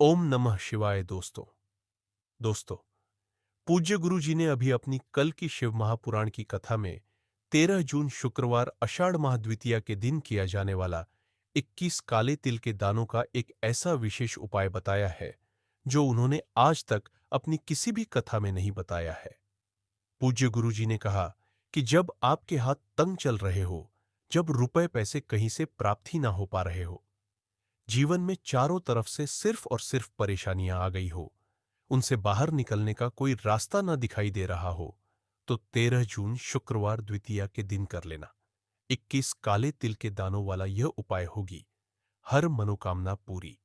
ओम नमः शिवाय। दोस्तों, पूज्य गुरु जी ने अभी अपनी कल की शिव महापुराण की कथा में 13 जून शुक्रवार आषाढ़ माह द्वितीया के दिन किया जाने वाला 21 काले तिल के दानों का एक ऐसा विशेष उपाय बताया है जो उन्होंने आज तक अपनी किसी भी कथा में नहीं बताया है। पूज्य गुरु जी ने कहा कि जब आपके हाथ तंग चल रहे हो, जब रुपए पैसे कहीं से प्राप्त ही ना हो पा रहे हो, जीवन में चारों तरफ से सिर्फ और सिर्फ परेशानियां आ गई हो, उनसे बाहर निकलने का कोई रास्ता न दिखाई दे रहा हो, तो 13 जून शुक्रवार द्वितीया के दिन कर लेना। 21 काले तिल के दानों वाला यह उपाय होगी हर मनोकामना पूरी,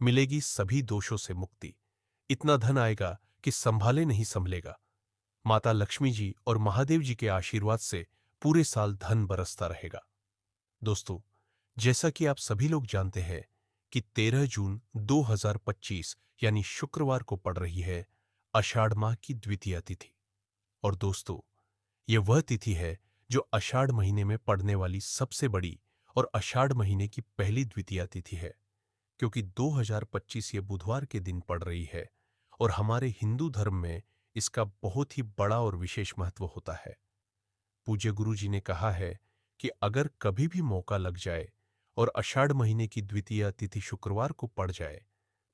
मिलेगी सभी दोषों से मुक्ति, इतना धन आएगा कि संभाले नहीं संभलेगा। माता लक्ष्मी जी और महादेव जी के आशीर्वाद से पूरे साल धन बरसता रहेगा। दोस्तों, जैसा कि आप सभी लोग जानते हैं कि 13 जून 2025 यानी शुक्रवार को पड़ रही है आषाढ़ माह की द्वितीया तिथि। और दोस्तों, ये वह तिथि है जो आषाढ़ महीने में पड़ने वाली सबसे बड़ी और आषाढ़ महीने की पहली द्वितीया तिथि है, क्योंकि 2025 ये बुधवार के दिन पड़ रही है और हमारे हिंदू धर्म में इसका बहुत ही बड़ा और विशेष महत्व होता है। पूज्य गुरु जी ने कहा है कि अगर कभी भी मौका लग जाए और आषाढ़ महीने की द्वितीया तिथि शुक्रवार को पड़ जाए,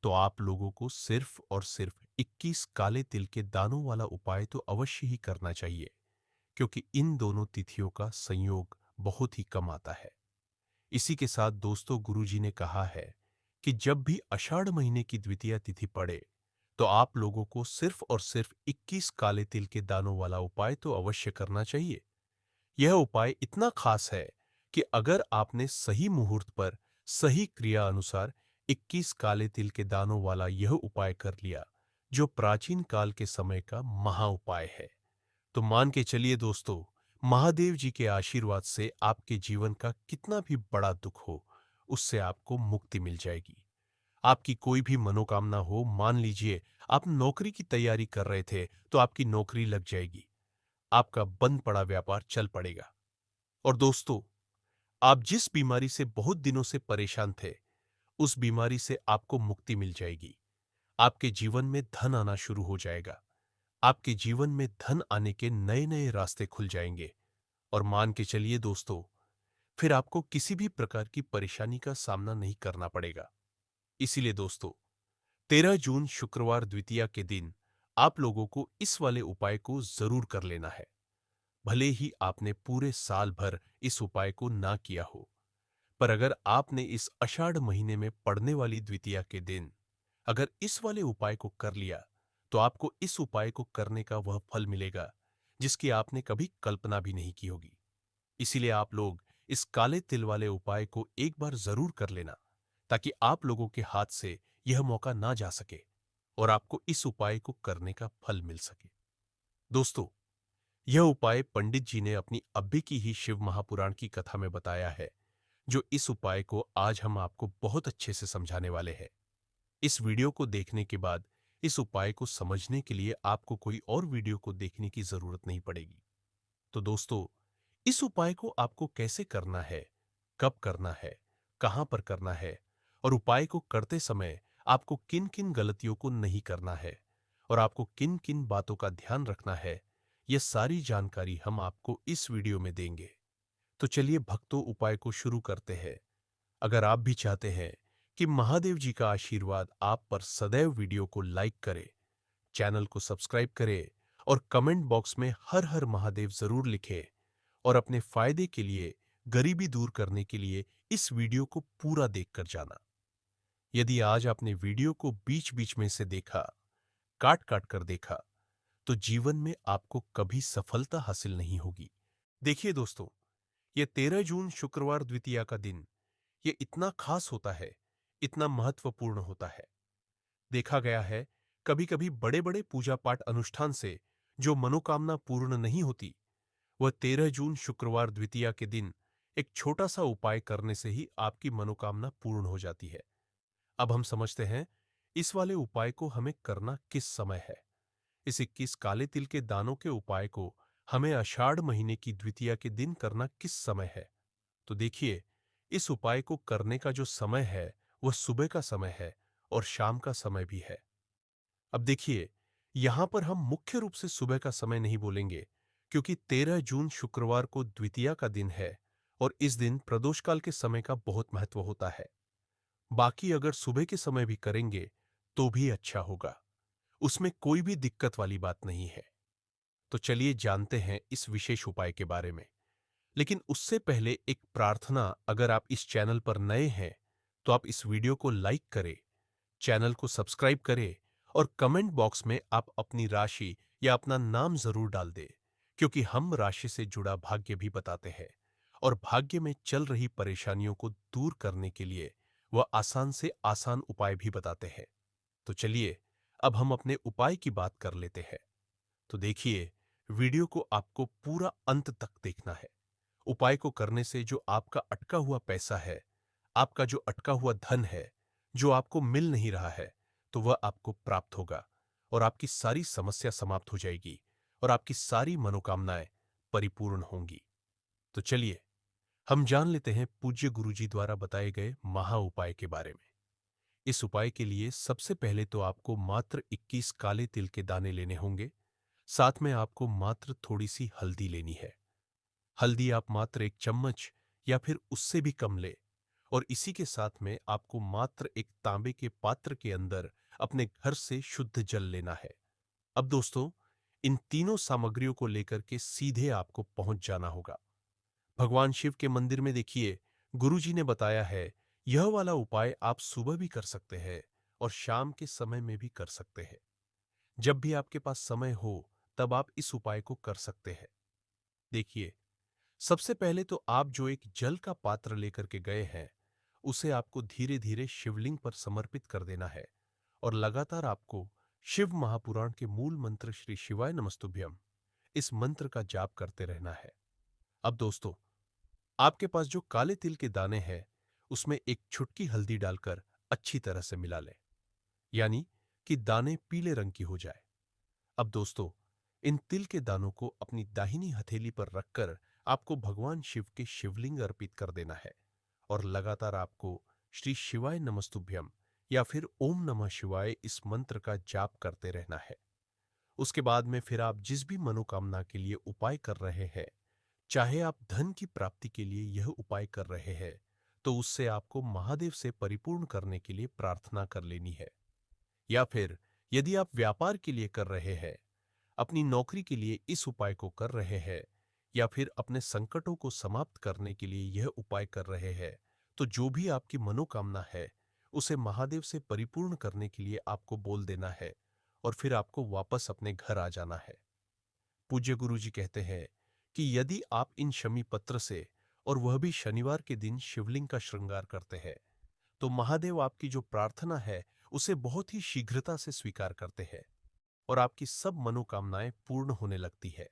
तो आप लोगों को सिर्फ और सिर्फ 21 काले तिल के दानों वाला उपाय तो अवश्य ही करना चाहिए, क्योंकि इन दोनों तिथियों का संयोग बहुत ही कम आता है। इसी के साथ दोस्तों, गुरु जी ने कहा है कि जब भी आषाढ़ महीने की द्वितीया तिथि पड़े, तो आप लोगों को सिर्फ और सिर्फ 21 काले तिल के दानों वाला उपाय तो अवश्य करना चाहिए। यह उपाय इतना खास है कि अगर आपने सही मुहूर्त पर सही क्रिया अनुसार 21 काले तिल के दानों वाला यह उपाय कर लिया, जो प्राचीन काल के समय का महा उपाय है, तो मान के चलिए दोस्तों, महादेव जी के आशीर्वाद से आपके जीवन का कितना भी बड़ा दुख हो, उससे आपको मुक्ति मिल जाएगी। आपकी कोई भी मनोकामना हो, मान लीजिए आप नौकरी की तैयारी कर रहे थे तो आपकी नौकरी लग जाएगी, आपका बंद पड़ा व्यापार चल पड़ेगा। और दोस्तों, आप जिस बीमारी से बहुत दिनों से परेशान थे, उस बीमारी से आपको मुक्ति मिल जाएगी। आपके जीवन में धन आना शुरू हो जाएगा। आपके जीवन में धन आने के नए नए रास्ते खुल जाएंगे। और मान के चलिए दोस्तों, फिर आपको किसी भी प्रकार की परेशानी का सामना नहीं करना पड़ेगा। इसीलिए दोस्तों, 13 जून शुक्रवार द्वितीया के दिन आप लोगों को इस वाले उपाय को जरूर कर लेना है। भले ही आपने पूरे साल भर इस उपाय को ना किया हो, पर अगर आपने इस आषाढ़ महीने में पड़ने वाली द्वितीया के दिन अगर इस वाले उपाय को कर लिया, तो आपको इस उपाय को करने का वह फल मिलेगा जिसकी आपने कभी कल्पना भी नहीं की होगी। इसीलिए आप लोग इस काले तिल वाले उपाय को एक बार जरूर कर लेना, ताकि आप लोगों के हाथ से यह मौका ना जा सके और आपको इस उपाय को करने का फल मिल सके। दोस्तों, यह उपाय पंडित जी ने अपनी अभी की ही शिव महापुराण की कथा में बताया है, जो इस उपाय को आज हम आपको बहुत अच्छे से समझाने वाले हैं। इस वीडियो को देखने के बाद इस उपाय को समझने के लिए आपको कोई और वीडियो को देखने की जरूरत नहीं पड़ेगी। तो दोस्तों, इस उपाय को आपको कैसे करना है, कब करना है, कहां पर करना है, और उपाय को करते समय आपको किन किन गलतियों को नहीं करना है और आपको किन किन बातों का ध्यान रखना है, यह सारी जानकारी हम आपको इस वीडियो में देंगे। तो चलिए भक्तों, उपाय को शुरू करते हैं। अगर आप भी चाहते हैं कि महादेव जी का आशीर्वाद आप पर सदैव, वीडियो को लाइक करें, चैनल को सब्सक्राइब करें और कमेंट बॉक्स में हर हर महादेव जरूर लिखें। और अपने फायदे के लिए, गरीबी दूर करने के लिए इस वीडियो को पूरा देखकर जाना। यदि आज आपने वीडियो को बीच बीच में से देखा, काट काट कर देखा, तो जीवन में आपको कभी सफलता हासिल नहीं होगी। देखिए दोस्तों, यह 13 जून शुक्रवार द्वितीया का दिन ये इतना खास होता है, इतना महत्वपूर्ण होता है। देखा गया है, कभी कभी बड़े बड़े पूजा पाठ अनुष्ठान से जो मनोकामना पूर्ण नहीं होती, वह 13 जून शुक्रवार द्वितीया के दिन एक छोटा सा उपाय करने से ही आपकी मनोकामना पूर्ण हो जाती है। अब हम समझते हैं इस वाले उपाय को हमें करना किस समय है। इस 21 काले तिल के दानों के उपाय को हमें आषाढ़ महीने की द्वितीया के दिन करना किस समय है। तो देखिए, इस उपाय को करने का जो समय है वह सुबह का समय है और शाम का समय भी है। अब देखिए, यहां पर हम मुख्य रूप से सुबह का समय नहीं बोलेंगे, क्योंकि 13 जून शुक्रवार को द्वितीया का दिन है और इस दिन प्रदोषकाल के समय का बहुत महत्व होता है। बाकी अगर सुबह के समय भी करेंगे तो भी अच्छा होगा, उसमें कोई भी दिक्कत वाली बात नहीं है। तो चलिए जानते हैं इस विशेष उपाय के बारे में। लेकिन उससे पहले एक प्रार्थना, अगर आप इस चैनल पर नए हैं तो आप इस वीडियो को लाइक करें, चैनल को सब्सक्राइब करें और कमेंट बॉक्स में आप अपनी राशि या अपना नाम जरूर डाल दें, क्योंकि हम राशि से जुड़ा भाग्य भी बताते हैं और भाग्य में चल रही परेशानियों को दूर करने के लिए वह आसान से आसान उपाय भी बताते हैं। तो चलिए अब हम अपने उपाय की बात कर लेते हैं। तो देखिए, वीडियो को आपको पूरा अंत तक देखना है। उपाय को करने से जो आपका अटका हुआ पैसा है, आपका जो अटका हुआ धन है, जो आपको मिल नहीं रहा है, तो वह आपको प्राप्त होगा और आपकी सारी समस्या समाप्त हो जाएगी और आपकी सारी मनोकामनाएं परिपूर्ण होंगी। तो चलिए हम जान लेते हैं पूज्य गुरुजी द्वारा बताए गए महा उपाय के बारे में। इस उपाय के लिए सबसे पहले तो आपको मात्र 21 काले तिल के दाने लेने होंगे। साथ में आपको मात्र थोड़ी सी हल्दी लेनी है। हल्दी आप मात्र 1 चम्मच या फिर उससे भी कम ले और इसी के साथ में आपको मात्र एक तांबे के पात्र के अंदर अपने घर से शुद्ध जल लेना है। अब दोस्तों, इन तीनों सामग्रियों को लेकर के सीधे आपको पहुंच जाना होगा भगवान शिव के मंदिर में। देखिए, गुरुजी ने बताया है यह वाला उपाय आप सुबह भी कर सकते हैं और शाम के समय में भी कर सकते हैं। जब भी आपके पास समय हो तब आप इस उपाय को कर सकते हैं। देखिए, सबसे पहले तो आप जो एक जल का पात्र लेकर के गए हैं, उसे आपको धीरे धीरे शिवलिंग पर समर्पित कर देना है और लगातार आपको शिव महापुराण के मूल मंत्र श्री शिवाय नमस्तुभ्यम, इस मंत्र का जाप करते रहना है। अब दोस्तों, आपके पास जो काले तिल के दाने हैं, उसमें एक चुटकी हल्दी डालकर अच्छी तरह से मिला लें, यानी कि दाने पीले रंग की हो जाए। अब दोस्तों, इन तिल के दानों को अपनी दाहिनी हथेली पर रखकर आपको भगवान शिव के शिवलिंग अर्पित कर देना है और लगातार आपको श्री शिवाय नमस्तुभ्यम या फिर ओम नमः शिवाय इस मंत्र का जाप करते रहना है। उसके बाद में फिर आप जिस भी मनोकामना के लिए उपाय कर रहे हैं, चाहे आप धन की प्राप्ति के लिए यह उपाय कर रहे हैं, तो उससे आपको महादेव से परिपूर्ण करने के लिए प्रार्थना कर लेनी है। या फिर यदि आप व्यापार के लिए कर रहे हैं, अपनी नौकरी के लिए इस उपाय को कर रहे हैं, या फिर अपने संकटों को समाप्त करने के लिए यह उपाय कर रहे हैं, तो जो भी आपकी मनोकामना है उसे महादेव से परिपूर्ण करने के लिए आपको बोल देना है और फिर आपको वापस अपने घर आ जाना है। पूज्य गुरु जी कहते हैं कि यदि आप इन शमी पत्र से, और वह भी शनिवार के दिन, शिवलिंग का श्रृंगार करते हैं, तो महादेव आपकी जो प्रार्थना है उसे बहुत ही शीघ्रता से स्वीकार करते हैं और आपकी सब मनोकामनाएं पूर्ण होने लगती है।